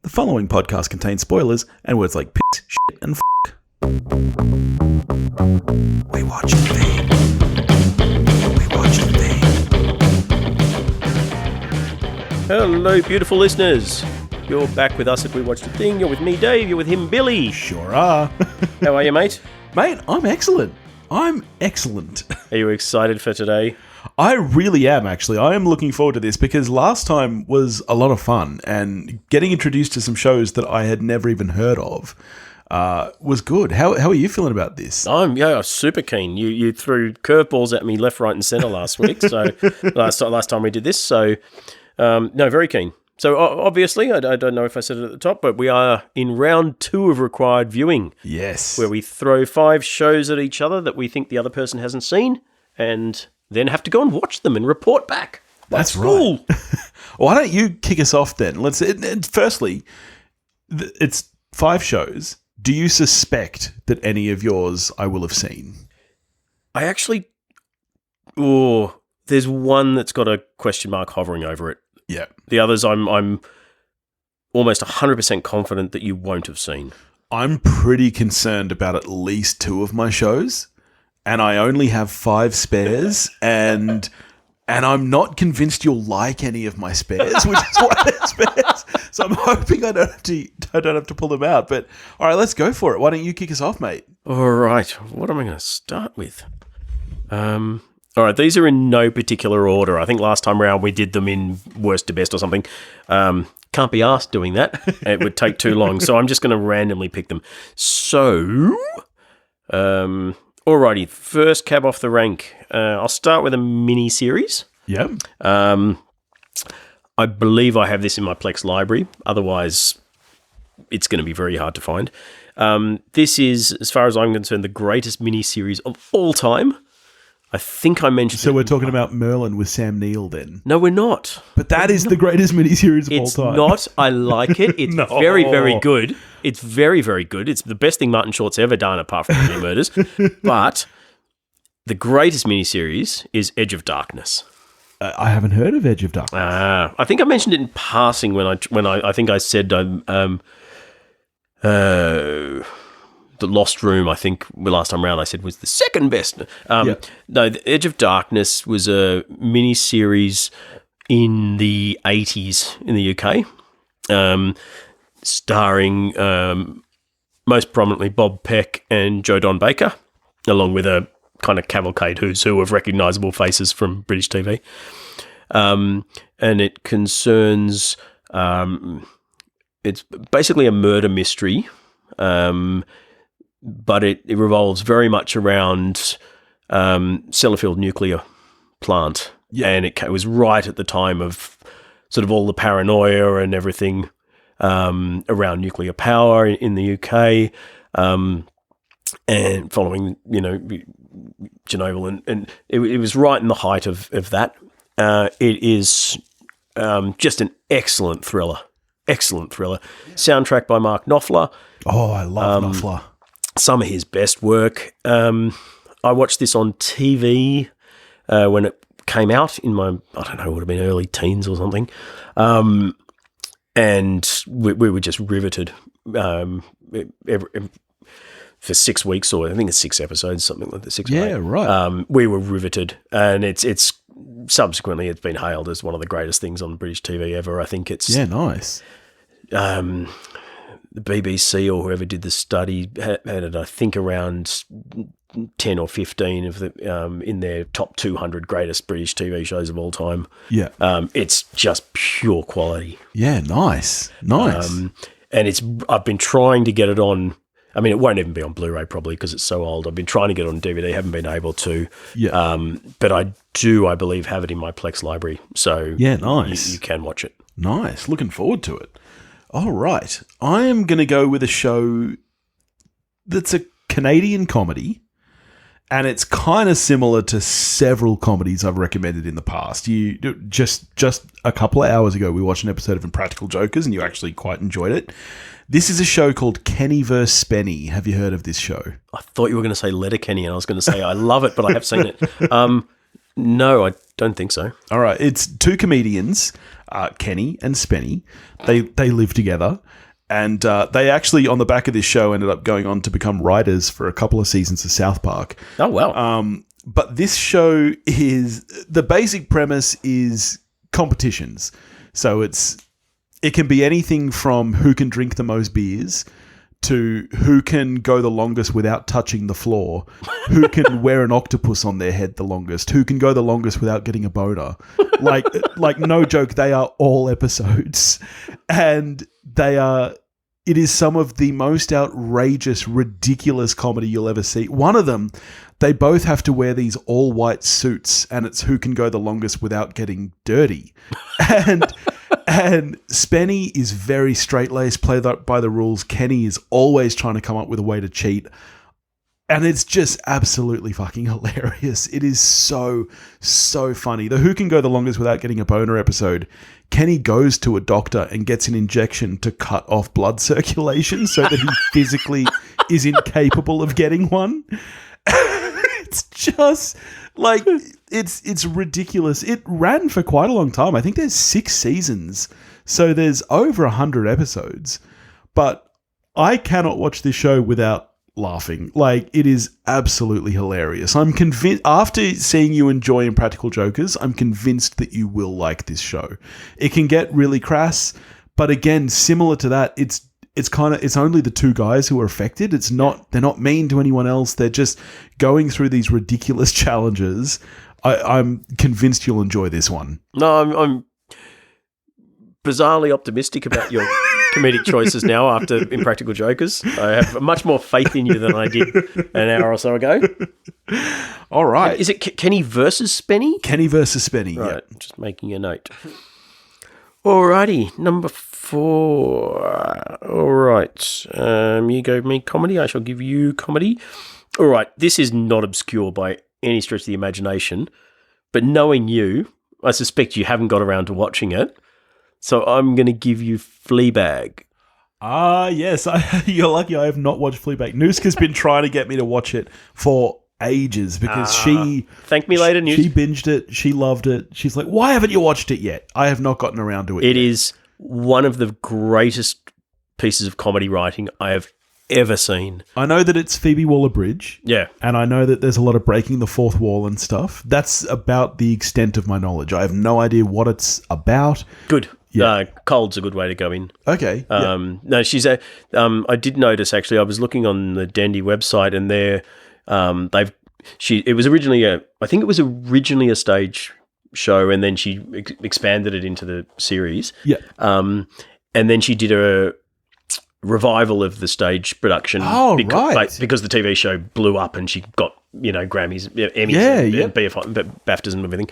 The following podcast contains spoilers and words like piss, shit, and fuck. We watch the thing. We watch the thing. Hello, beautiful listeners. You're back with us at We Watch the Thing. You're with me, Dave. You're with him, Billy. Sure are. How are you, mate? Mate, I'm excellent. I'm excellent. Are you excited for today? I really am, actually. I am looking forward to this because last time was a lot of fun and getting introduced to some shows that I had never even heard of was good. How are you feeling about this? I'm super keen. You threw curveballs at me left, right, and centre last week. So last time we did this. So no, very keen. So obviously, I don't know if I said it at the top, but we are in round 2 of required viewing. Yes. Where we throw 5 shows at each other that we think the other person hasn't seen, and then have to go and watch them and report back. That's right. Why don't you kick us off then? Firstly, it's 5 shows. Do you suspect that any of yours I will have seen? I actually... there's one that's got a question mark hovering over it. Yeah. The others I'm almost 100% confident that you won't have seen. I'm pretty concerned about at least 2 of my shows, and I only have 5 spares, and I'm not convinced you'll like any of my spares, which is why they're spares. So I'm hoping I don't have to pull them out. But all right, let's go for it. Why don't you kick us off, mate? All right. What am I going to start with? All right, these are in no particular order. I think last time around we did them in worst to best or something. Can't be asked doing that. It would take too long. So I'm just going to randomly pick them. So, alrighty, first cab off the rank. I'll start with a mini-series. Yeah. I believe I have this in my Plex library. Otherwise, it's going to be very hard to find. This is, as far as I'm concerned, the greatest mini-series of all time. I think I mentioned So we're talking about Merlin with Sam Neill then? No, we're not. But that is the greatest miniseries of all time. It's not. I like it. It's very, very good. It's very, very good. It's the best thing Martin Short's ever done apart from New Murders. But the greatest miniseries is Edge of Darkness. I haven't heard of Edge of Darkness. I think I mentioned it in passing when I think I said The Lost Room, I think, last time around I said was the second best. No, The Edge of Darkness was a mini-series in the 80s in the UK, starring most prominently Bob Peck and Joe Don Baker, along with a kind of cavalcade who's who of recognisable faces from British TV. And it concerns... it's basically a murder mystery, but it revolves very much around Sellafield nuclear plant. Yeah. And it was right at the time of sort of all the paranoia and everything around nuclear power in the UK, and following, Chernobyl. And it was right in the height of that. It is just an excellent thriller. Excellent thriller. Soundtrack by Mark Knopfler. Oh, I love Knopfler. Some of his best work. I watched this on TV when it came out in my, I don't know, it would have been early teens or something. And we were just riveted for 6 weeks, or I think it's 6 episodes, something like that. 6 or 8. Yeah, right. We were riveted, and it's subsequently it's been hailed as one of the greatest things on British TV ever. I think it's nice. The BBC or whoever did the study had it, I think, around 10 or 15 of the in their top 200 greatest British TV shows of all time. Yeah, it's just pure quality. Yeah, nice. And I've been trying to get it on. I mean, it won't even be on Blu-ray probably because it's so old. I've been trying to get it on DVD, haven't been able to. Yeah. But I believe, have it in my Plex library. So yeah, nice. You can watch it. Nice. Looking forward to it. All right. I am going to go with a show that's a Canadian comedy, and it's kind of similar to several comedies I've recommended in the past. You just a couple of hours ago, we watched an episode of Impractical Jokers, and you actually quite enjoyed it. This is a show called Kenny vs. Spenny. Have you heard of this show? I thought you were going to say Letterkenny, and I was going to say I love it, but I have seen it. No, I don't think so. All right. It's 2 comedians Kenny and Spenny. They live together. And they actually, on the back of this show, ended up going on to become writers for a couple of seasons of South Park. Oh, wow. But this show is... The basic premise is competitions. So it can be anything from who can drink the most beers to who can go the longest without touching the floor, who can wear an octopus on their head the longest, who can go the longest without getting a boner. Like no joke, they are all episodes. And it is some of the most outrageous, ridiculous comedy you'll ever see. One of them, they both have to wear these all-white suits, and it's who can go the longest without getting dirty. And Spenny is very straight-laced, play by the rules. Kenny is always trying to come up with a way to cheat. And it's just absolutely fucking hilarious. It is so, so funny. The who can go the longest without getting a boner episode, Kenny goes to a doctor and gets an injection to cut off blood circulation so that he physically is incapable of getting one. It's just like, it's ridiculous. It ran for quite a long time. I think there's 6 seasons. So there's over 100 episodes. But I cannot watch this show without laughing. Like, it is absolutely hilarious. I'm convinced, after seeing you enjoy Impractical Jokers, I'm convinced that you will like this show. It can get really crass, but again, similar to that, it's only the 2 guys who are affected. They're not mean to anyone else. They're just going through these ridiculous challenges. I'm convinced you'll enjoy this one. No, I'm bizarrely optimistic about your comedic choices now after Impractical Jokers. I have much more faith in you than I did an hour or so ago. All right. Is it Kenny versus Spenny? Kenny versus Spenny, right, yeah. Just making a note. Alrighty, number 4. All right. You gave me comedy. I shall give you comedy. All right. This is not obscure by any stretch of the imagination, but knowing you, I suspect you haven't got around to watching it. So I'm going to give you Fleabag. Yes. You're lucky I have not watched Fleabag. Nooska's been trying to get me to watch it for ages because she... Thank me later, Noosk. She binged it. She loved it. She's like, why haven't you watched it yet? I have not gotten around to it yet. It is one of the greatest pieces of comedy writing I have ever seen. I know that it's Phoebe Waller-Bridge. Yeah. And I know that there's a lot of breaking the fourth wall and stuff. That's about the extent of my knowledge. I have no idea what it's about. Good. Yeah. Cold's a good way to go in. Okay. No, she's a... I did notice, actually, I was looking on the Dandy website and it was originally a stage show, and then she expanded it into the series. Yeah. And then she did a revival of the stage production. Oh, right. Because the TV show blew up and she got, Grammys, Emmys, and BAFTAs and everything.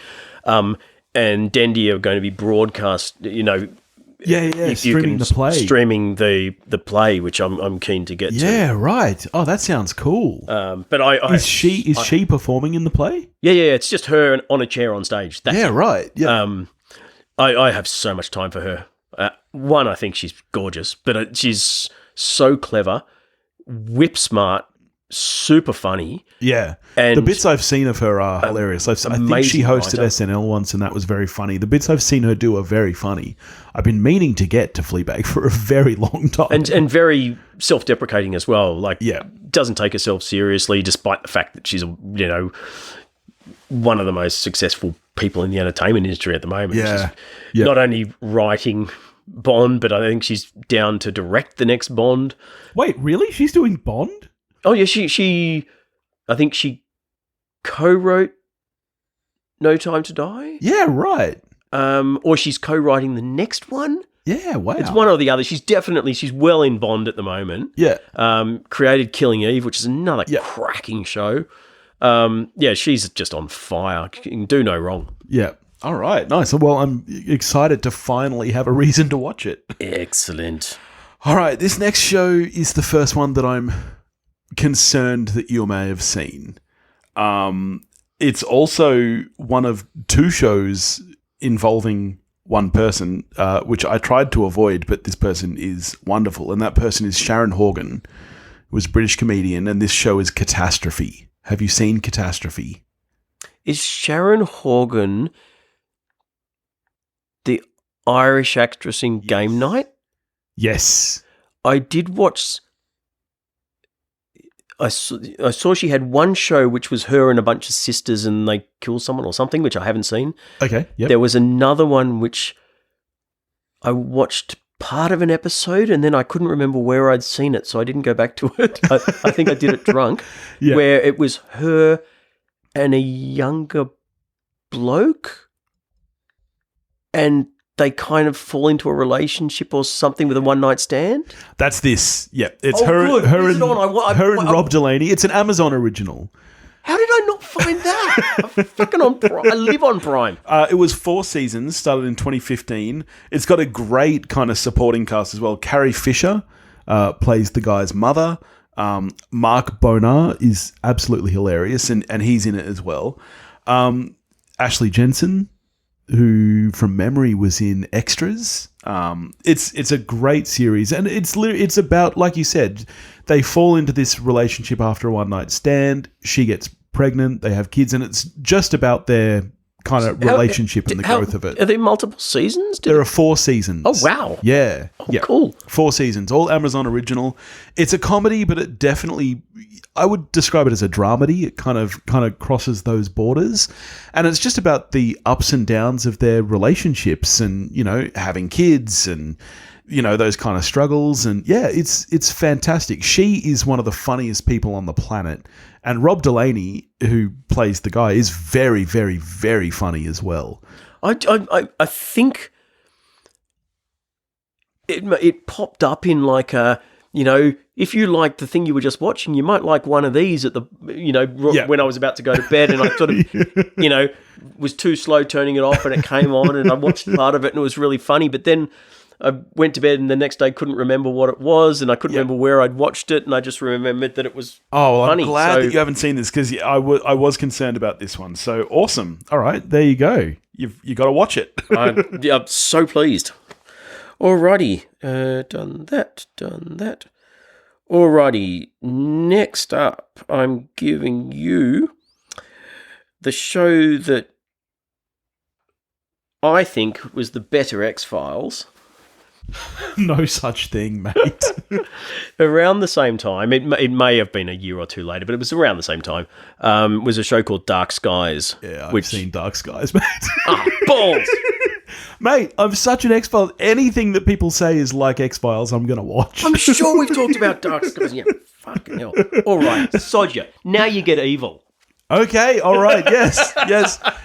And Dandy are going to be broadcast, streaming the play. Streaming the play, which I'm keen to get to. Yeah, right. Oh, that sounds cool. But is she performing in the play? Yeah. It's just her on a chair on stage. That's it. Right. Yeah. I have so much time for her. One, I think she's gorgeous, but she's so clever, whip smart, super funny. Yeah. And the bits I've seen of her are hilarious. I think she hosted SNL once, and that was very funny. The bits I've seen her do are very funny. I've been meaning to get to Fleabag for a very long time. And very self-deprecating as well. Like, doesn't take herself seriously, despite the fact that she's, one of the most successful people in the entertainment industry at the moment. Yeah. She's not only writing Bond, but I think she's down to direct the next Bond. Wait, really? She's doing Bond? Oh, yeah, I think she co-wrote No Time to Die. Yeah, right. Or she's co-writing the next one. Yeah, wow. It's one or the other. She's well in Bond at the moment. Yeah. Created Killing Eve, which is another cracking show. She's just on fire. Can do no wrong. Yeah. All right. Nice. Well, I'm excited to finally have a reason to watch it. Excellent. All right. This next show is the first one that I'm concerned that you may have seen. It's also one of 2 shows involving one person, which I tried to avoid, but this person is wonderful. And that person is Sharon Horgan, who was a British comedian, and this show is Catastrophe. Have you seen Catastrophe? Is Sharon Horgan Irish actress in Game Night. Yes. I did watch. I saw she had one show which was her and a bunch of sisters and they kill someone or something, which I haven't seen. Okay, yep. There was another one which I watched part of an episode and then I couldn't remember where I'd seen it, so I didn't go back to it. I think I did it drunk, where it was her and a younger bloke and they kind of fall into a relationship or something with a one-night stand. That's this. Yeah, it's Oh, her, good. her, Is and, it on? her and Rob Delaney. It's an Amazon original. How did I not find that? I'm fucking on Prime. I live on Prime. It was 4 seasons, started in 2015. It's got a great kind of supporting cast as well. Carrie Fisher plays the guy's mother. Mark Bonar is absolutely hilarious, and he's in it as well. Ashley Jensen, who from memory was in Extras. It's a great series, and it's about, like you said, they fall into this relationship after a one-night stand. She gets pregnant, they have kids, and it's just about their kind of relationship and the growth of it. Are there multiple seasons? There are 4 seasons. Oh, wow. Yeah. Oh, cool. 4 seasons, all Amazon original. It's a comedy, but it definitely, I would describe it as a dramedy. It kind of crosses those borders. And it's just about the ups and downs of their relationships and, having kids and, those kind of struggles. And yeah, it's fantastic. She is one of the funniest people on the planet. And Rob Delaney, who plays the guy, is very, very, very funny as well. I think it popped up in like a, if you like the thing you were just watching, you might like one of these at the, when I was about to go to bed and I sort of, was too slow turning it off and it came on and I watched part of it and it was really funny. But then I went to bed and the next day couldn't remember what it was and I couldn't remember where I'd watched it and I just remembered that it was funny. I'm glad that you haven't seen this because I was concerned about this one. So awesome. All right, there you go. You got to watch it. I'm so pleased. Alrighty, done that. Alrighty, next up, I'm giving you the show that I think was the better X-Files. No such thing, mate. Around the same time, it may have been a year or two later, but it was around the same time, was a show called Dark Skies. Yeah, I've seen Dark Skies, mate. Balls! Mate, I'm such an X-Files. Anything that people say is like X-Files, I'm going to watch. I'm sure we've talked about Dark Skies. Yeah, fucking hell. All right, Sodja, now you get Evil. Okay, all right, yes.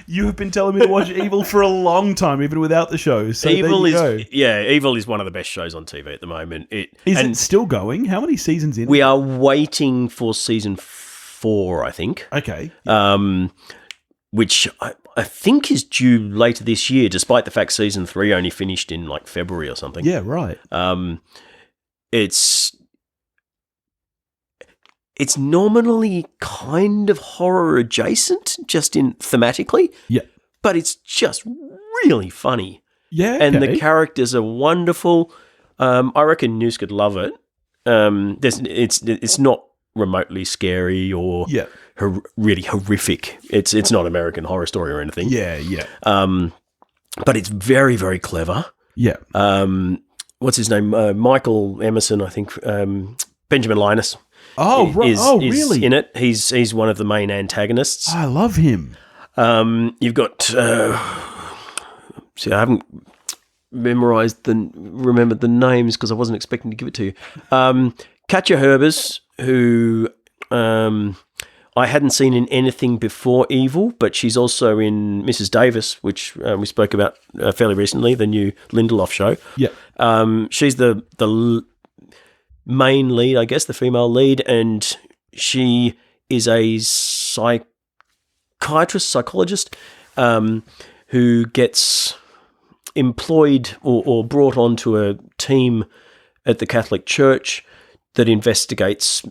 You have been telling me to watch Evil for a long time, even without the show. So Evil there you go. Evil is one of the best shows on TV at the moment. Is it still going? How many seasons in? We are waiting for season 4, I think. Okay. Which I think is due later this year, despite the fact season 3 only finished in like February or something. Yeah, right. It's nominally kind of horror adjacent, just in thematically. Yeah. But it's just really funny. Yeah, and the characters are wonderful. I reckon News could love it. It's not remotely scary or really horrific. It's not American Horror Story or anything. Yeah. But it's very, very clever. Yeah. What's his name? Michael Emerson, I think. Benjamin Linus. Oh, right. Is really? in it. He's one of the main antagonists. I love him. You've got. See, I haven't remembered the names because I wasn't expecting to give it to you. Katja Herbers, who I hadn't seen in anything before Evil, but she's also in Mrs. Davis, which we spoke about fairly recently, the new Lindelof show. Yeah. She's the main lead, I guess, the female lead, and she is a psychologist who gets employed or brought onto a team at the Catholic Church that investigates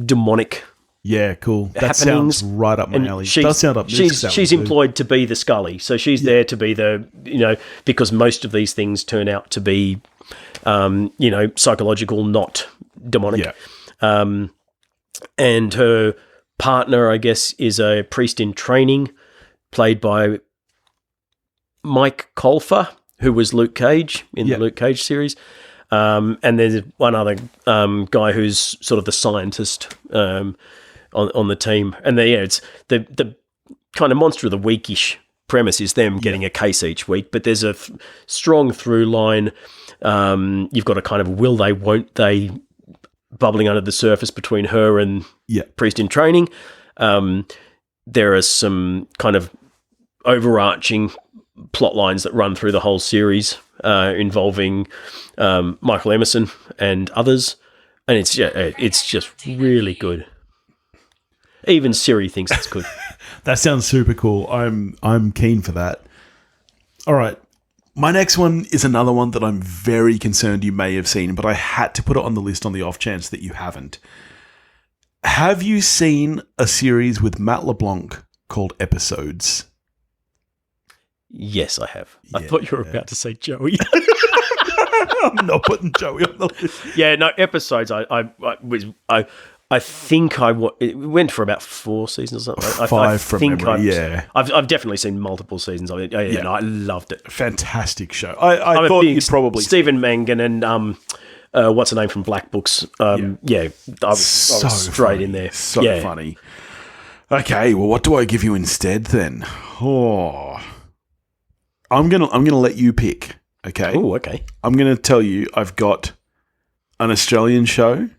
demonic cool. That happenings. Sounds right up my alley. Does sound up. She's employed to be the Scully, so she's there to be the because most of these things turn out to be psychological, not demonic. Yeah. And her partner, I guess, is a priest in training, played by Mike Colfer, who was Luke Cage in the Luke Cage series. And there's one other guy who's sort of the scientist on the team. And it's the kind of monster of the weekish premise is them getting a case each week, but there's a strong through line. You've got a kind of will they, won't they bubbling under the surface between her and Priest in training. There are some kind of overarching plot lines that run through the whole series involving Michael Emerson and others, and it's just really good. Even Siri thinks it's good. That sounds super cool. I'm keen for that. All right. My next one is another one that I'm very concerned you may have seen, but I had to put it on the list on the off chance that you haven't. Have you seen a series with Matt LeBlanc called Episodes? Yes, I have. I thought you were about to say Joey. I'm not putting Joey on the list. Yeah, no, Episodes. I think it went for about 4 seasons or something. Five from memory, I've definitely seen multiple seasons of it. No, I loved it. Fantastic show. I thought you'd probably... Stephen Mangan and what's her name from Black Books. I was straight funny. In there. So funny. Okay, well, what do I give you instead then? Oh, I'm gonna let you pick. Okay. Oh, okay. I'm gonna tell you. I've got an Australian show.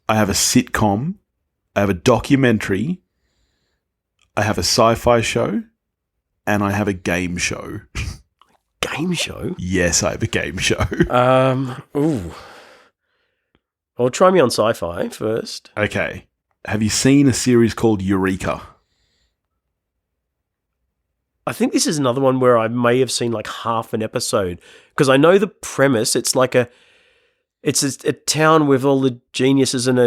I have a sitcom, I have a documentary, I have a sci-fi show, and I have a game show. Game show? Yes, I have a game show. Well, try me on sci-fi first. Okay. Have you seen a series called Eureka? I think this is another one where I may have seen like half an episode because I know the premise. It's like a town with all the geniuses and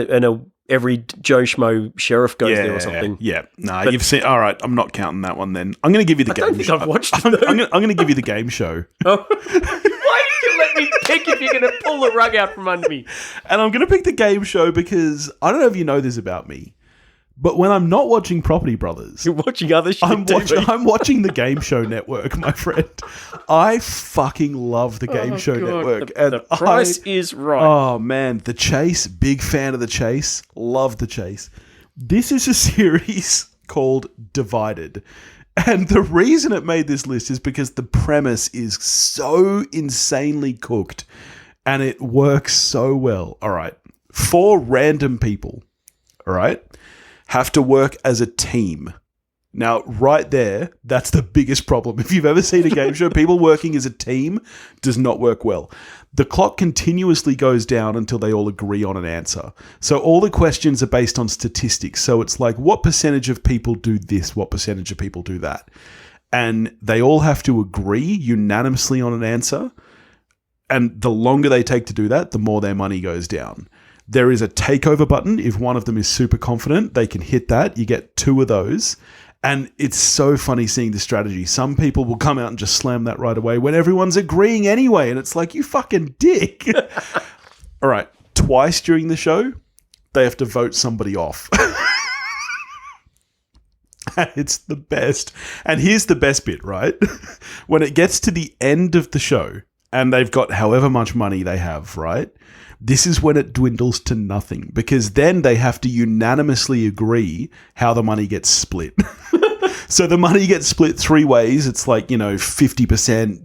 every Joe Schmo sheriff goes there or something. Yeah. No, you've seen... All right, I'm not counting that one then. I'm going to give you the game show. I don't think I've watched it. I'm going to give you the game show. Oh. Why did you let me pick if you're going to pull the rug out from under me? And I'm going to pick the game show because I don't know if you know this about me, but when I'm not watching Property Brothers... You're watching other shit, I'm watching the Game Show Network, my friend. I fucking love the Game Show Network. The price is right. Oh, man. The Chase. Big fan of The Chase. Love The Chase. This is a series called Divided. And the reason it made this list is because the premise is so insanely cooked and it works so well. All right. 4 random people. All right. Have to work as a team. Now, right there, that's the biggest problem. If you've ever seen a game show, people working as a team does not work well. The clock continuously goes down until they all agree on an answer. So all the questions are based on statistics. So it's like, what percentage of people do this? What percentage of people do that? And they all have to agree unanimously on an answer. And the longer they take to do that, the more their money goes down. There is a takeover button. If one of them is super confident, they can hit that. You get 2 of those. And it's so funny seeing the strategy. Some people will come out and just slam that right away when everyone's agreeing anyway. And it's like, you fucking dick. All right. Twice during the show, they have to vote somebody off. And it's the best. And here's the best bit, right? When it gets to the end of the show and they've got however much money they have, right? This is when it dwindles to nothing because then they have to unanimously agree how the money gets split. So the money gets split 3 ways. It's like, 50%,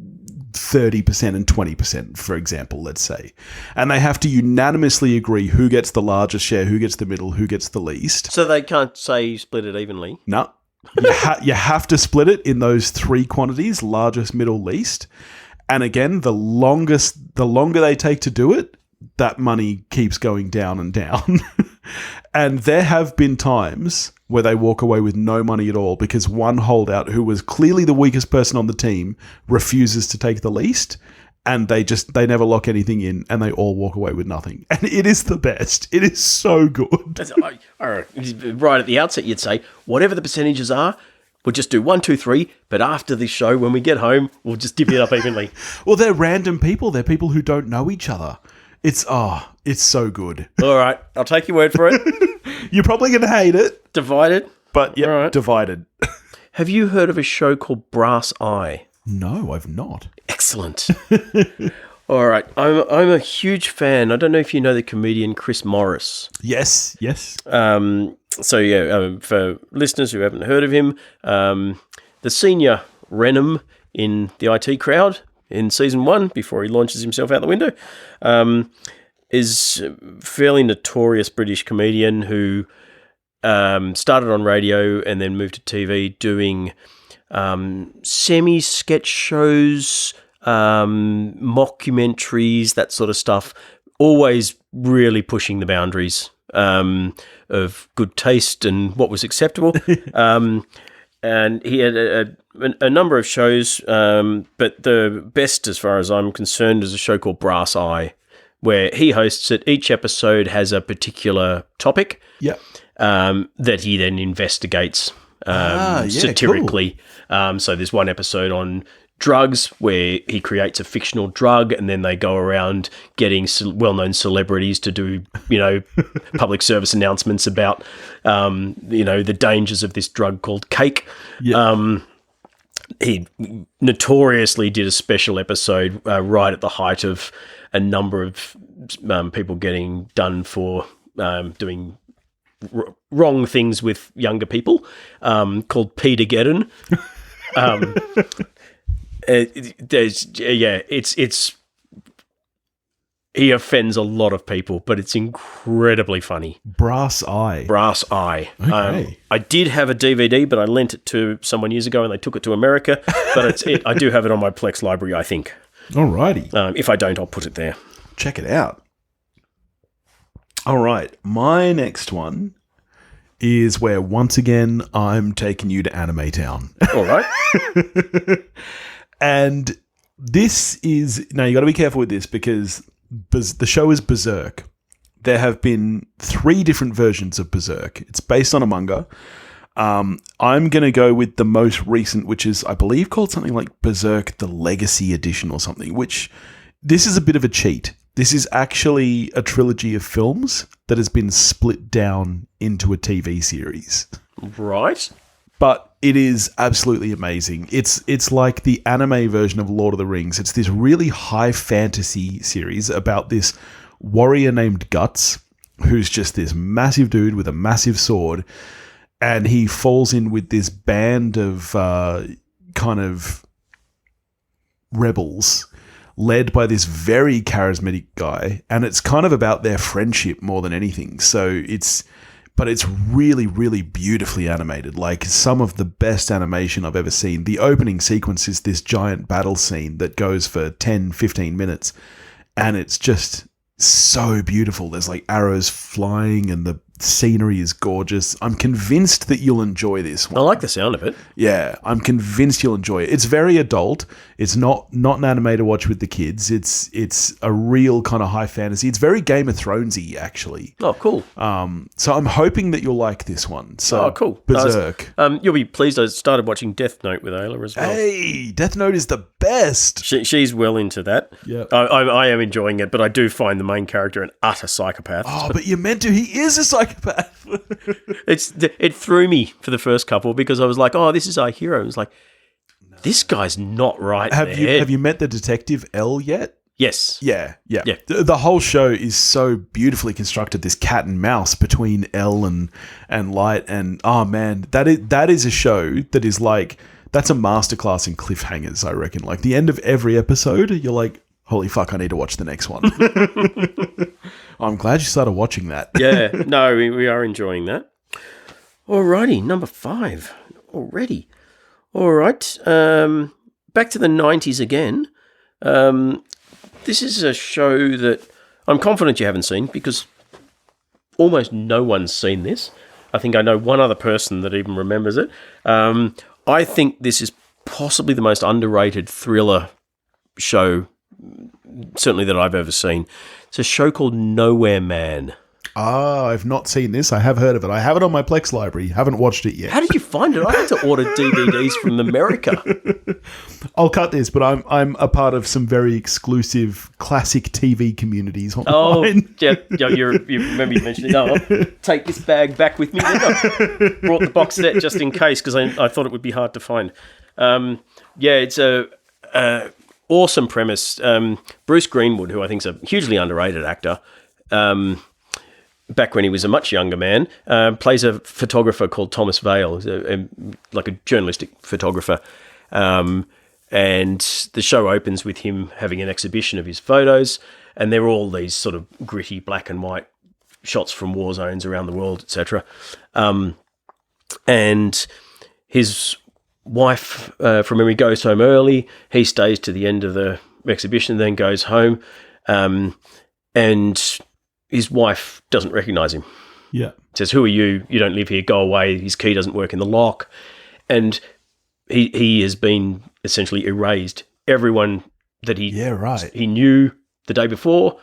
30% and 20%, for example, let's say. And they have to unanimously agree who gets the largest share, who gets the middle, who gets the least. So they can't say split it evenly? No. You have to split it in those 3 quantities, largest, middle, least. And again, the longer they take to do it, that money keeps going down and down. And there have been times where they walk away with no money at all because one holdout who was clearly the weakest person on the team refuses to take the least, and they never lock anything in and they all walk away with nothing. And it is the best. It is so good. Right at the outset, you'd say, whatever the percentages are, we'll just do 1, 2, 3, but after this show, when we get home, we'll just divvy it up evenly. Well, they're random people. They're people who don't know each other. It's so good. All right, I'll take your word for it. You're probably going to hate it. Divided. But yeah, right. Divided. Have you heard of a show called Brass Eye? No, I've not. Excellent. All right. I'm a huge fan. I don't know if you know the comedian Chris Morris. Yes. For listeners who haven't heard of him, the senior Renham in the IT Crowd in season 1, before he launches himself out the window, is a fairly notorious British comedian who started on radio and then moved to TV doing semi-sketch shows, mockumentaries, that sort of stuff, always really pushing the boundaries of good taste and what was acceptable. And he had a number of shows, but the best, as far as I'm concerned, is a show called Brass Eye, where he hosts it. Each episode has a particular topic that he then investigates satirically. Cool. So there's one episode on drugs where he creates a fictional drug, and then they go around getting well-known celebrities to do, public service announcements about, the dangers of this drug called cake. Yeah. He notoriously did a special episode right at the height of a number of people getting done for doing wrong things with younger people, called Petergeddon. He offends a lot of people, but it's incredibly funny. Brass Eye. Okay. I did have a DVD, but I lent it to someone years ago and they took it to America. But I do have it on my Plex library, I think. Alrighty. If I don't, I'll put it there. Check it out. All right. My next one is where, once again, I'm taking you to Anime Town. All right. And this is... Now, you got to be careful with this because the show is Berserk. There have been 3 different versions of Berserk. It's based on a manga. I'm going to go with the most recent, which is, I believe, called something like Berserk the Legacy Edition or something, which this is a bit of a cheat. This is actually a trilogy of films that has been split down into a TV series. Right. But it is absolutely amazing. It's like the anime version of Lord of the Rings. It's this really high fantasy series about this warrior named Guts, who's just this massive dude with a massive sword. And he falls in with this band of kind of rebels led by this very charismatic guy. And it's kind of about their friendship more than anything. But it's really, really beautifully animated. Like some of the best animation I've ever seen. The opening sequence is this giant battle scene that goes for 10, 15 minutes. And it's just so beautiful. There's like arrows flying and the scenery is gorgeous. I'm convinced that you'll enjoy this one. I like the sound of it. Yeah, I'm convinced you'll enjoy it. It's very adult. It's not an anime to watch with the kids. It's a real kind of high fantasy. It's very Game of Thronesy, actually. Oh, cool. So I'm hoping that you'll like this one. So, cool. Berserk. You'll be pleased I started watching Death Note with Ayla as well. Hey, Death Note is the best. She's well into that. Yeah, I am enjoying it, but I do find the main character an utter psychopath. Oh, but you're meant to. He is a psychopath. It threw me for the first couple because I was like, oh, this is our hero. It was like, this guy's not right. Have you met the detective L yet? Yes. Yeah. The whole show is so beautifully constructed. This cat and mouse between L and Light, and oh man, that is a show that is like, that's a masterclass in cliffhangers. I reckon. Like the end of every episode, you're like, holy fuck, I need to watch the next one. I'm glad you started watching that. Yeah, no, we are enjoying that. Alrighty, number 5 already. All right, back to the 90s again. This is a show that I'm confident you haven't seen because almost no one's seen this. I think I know one other person that even remembers it. I think this is possibly the most underrated thriller show, certainly that I've ever seen. It's a show called Nowhere Man. Ah, I've not seen this. I have heard of it. I have it on my Plex library. Haven't watched it yet. How did you find it? I had to order DVDs from America. I'll cut this, but I'm a part of some very exclusive classic TV communities online. Oh, yeah, you remember you mentioned it. No, I'll take this bag back with me. I brought the box set just in case because I thought it would be hard to find. Yeah, it's a awesome premise. Bruce Greenwood, who I think is a hugely underrated actor, back when he was a much younger man, plays a photographer called Thomas Vale, like a journalistic photographer. And the show opens with him having an exhibition of his photos, and they're all these sort of gritty black and white shots from war zones around the world, etc. And his wife, from memory, goes home early. He stays to the end of the exhibition, then goes home. And his wife doesn't recognise him. Yeah. Says, "Who are you? You don't live here. Go away." His key doesn't work in the lock. And he has been essentially erased. Everyone that he knew the day before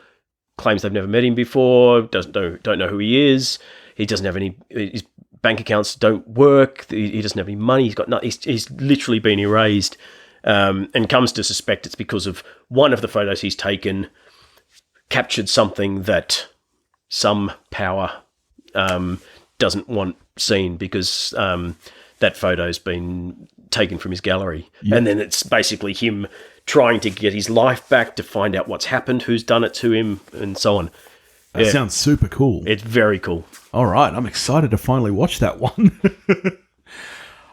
claims they've never met him before, don't know who he is. He doesn't have any... His bank accounts don't work. He doesn't have any money. He's got nothing. He's literally been erased, and comes to suspect it's because of one of the photos he's taken captured something that some power doesn't want seen, because that photo's been taken from his gallery. Yep. And then it's basically him trying to get his life back, to find out what's happened, who's done it to him, and so on. That sounds super cool. It's very cool. All right, I'm excited to finally watch that one.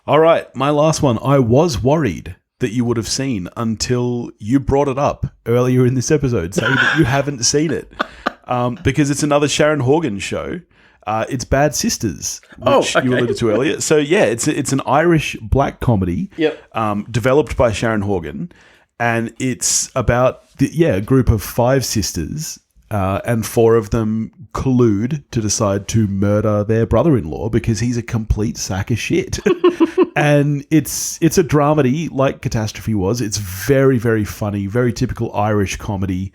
All right, my last one. I was worried that you would have seen until you brought it up earlier in this episode, saying that you haven't seen it, because it's another Sharon Horgan show. It's Bad Sisters, which you alluded to earlier. So yeah, it's an Irish black comedy, developed by Sharon Horgan, and it's about a group of 5 sisters. And 4 of them collude to decide to murder their brother-in-law because he's a complete sack of shit. And it's a dramedy like Catastrophe was. It's very, very funny, very typical Irish comedy.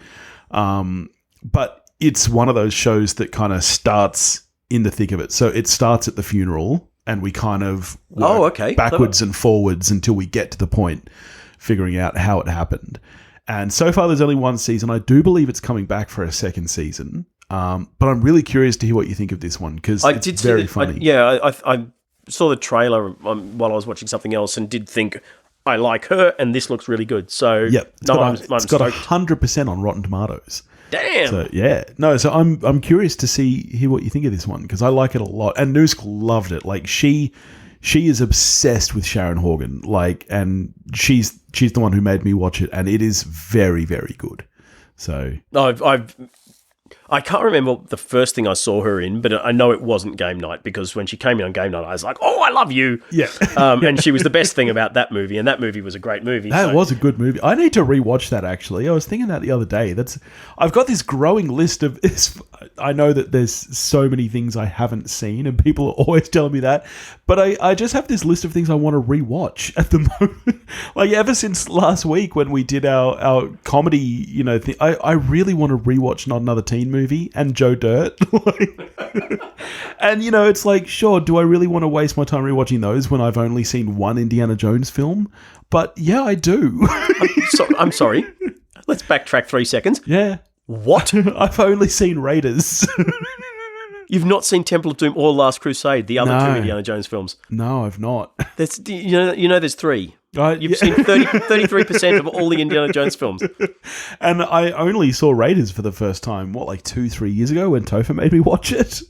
But it's one of those shows that kind of starts in the thick of it. So it starts at the funeral, and we kind of work backwards and forwards until we get to the point, figuring out how it happened. And so far, there's only 1 season. I do believe it's coming back for a 2nd season. But I'm really curious to hear what you think of this one, because it's very funny. I saw the trailer while I was watching something else, and did think, I like her, and this looks really good. So it's got 100% on Rotten Tomatoes. Damn. So yeah, no. So I'm curious to hear what you think of this one, because I like it a lot, and Noosk loved it. Like she is obsessed with Sharon Horgan, and she's the one who made me watch it, and it is very, very good. So I can't remember the first thing I saw her in, but I know it wasn't Game Night, because when she came in on Game Night, I was like, "Oh, I love you!" Yeah, and she was the best thing about that movie, and that movie was a great movie. That was a good movie. I need to rewatch that, actually. I was thinking that the other day. I've got this growing list of. I know that there's so many things I haven't seen, and people are always telling me that, but I just have this list of things I want to rewatch at the moment. Like, ever since last week when we did our comedy, thing, I really want to rewatch Not Another Teen Movie and Joe Dirt. And it's like, sure, do I really want to waste my time rewatching those when I've only seen 1 Indiana Jones film? But yeah, I do. I'm sorry. Let's backtrack 3 seconds. Yeah. What? I've only seen Raiders. You've not seen Temple of Doom or Last Crusade, the other 2 Indiana Jones films? No, I've not. There's there's 3. You've seen 33% of all the Indiana Jones films. And I only saw Raiders for the first time, 2-3 years ago, when Topher made me watch it.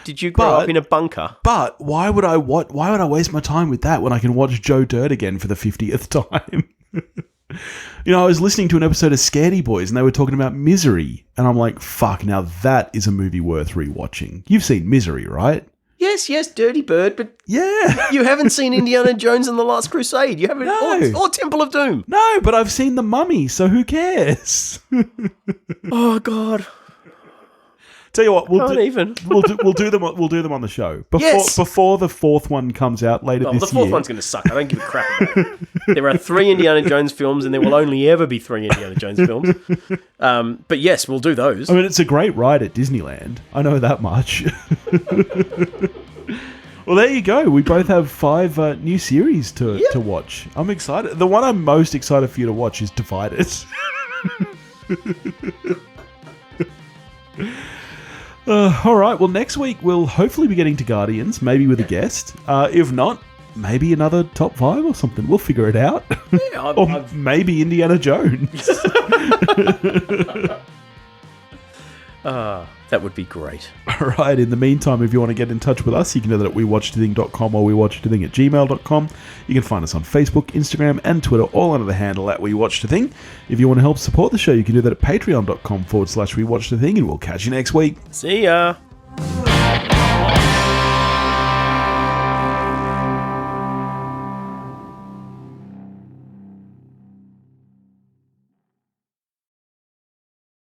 Did you grow up in a bunker? But why would I waste my time with that when I can watch Joe Dirt again for the 50th time? I was listening to an episode of Scaredy Boys, and they were talking about Misery, and I'm like, fuck, now that is a movie worth rewatching. You've seen Misery, right? Yes, Dirty Bird, but yeah, you haven't seen Indiana Jones and the Last Crusade. You haven't, or Temple of Doom. No, but I've seen The Mummy, so who cares? Oh God. Tell you what, we'll do them on the show before the 4th one comes out later this year. The 4th one's going to suck. I don't give a crap about it. There are 3 Indiana Jones films, and there will only ever be 3 Indiana Jones films. But yes, we'll do those. I mean, it's a great ride at Disneyland. I know that much. Well, there you go. We both have 5 new series to watch. I'm excited. The one I'm most excited for you to watch is Divided. All right. Well, next week we'll hopefully be getting to Guardians, maybe with a guest. If not, maybe another top 5 or something. We'll figure it out. Yeah, Or maybe Indiana Jones. that would be great. All right. In the meantime, if you want to get in touch with us, you can do that at wewatchedathing.com or wewatchedathing@gmail.com. You can find us on Facebook, Instagram, and Twitter, all under the handle at wewatchedathing. If you want to help support the show, you can do that at patreon.com/wewatchedathing, and we'll catch you next week. See ya.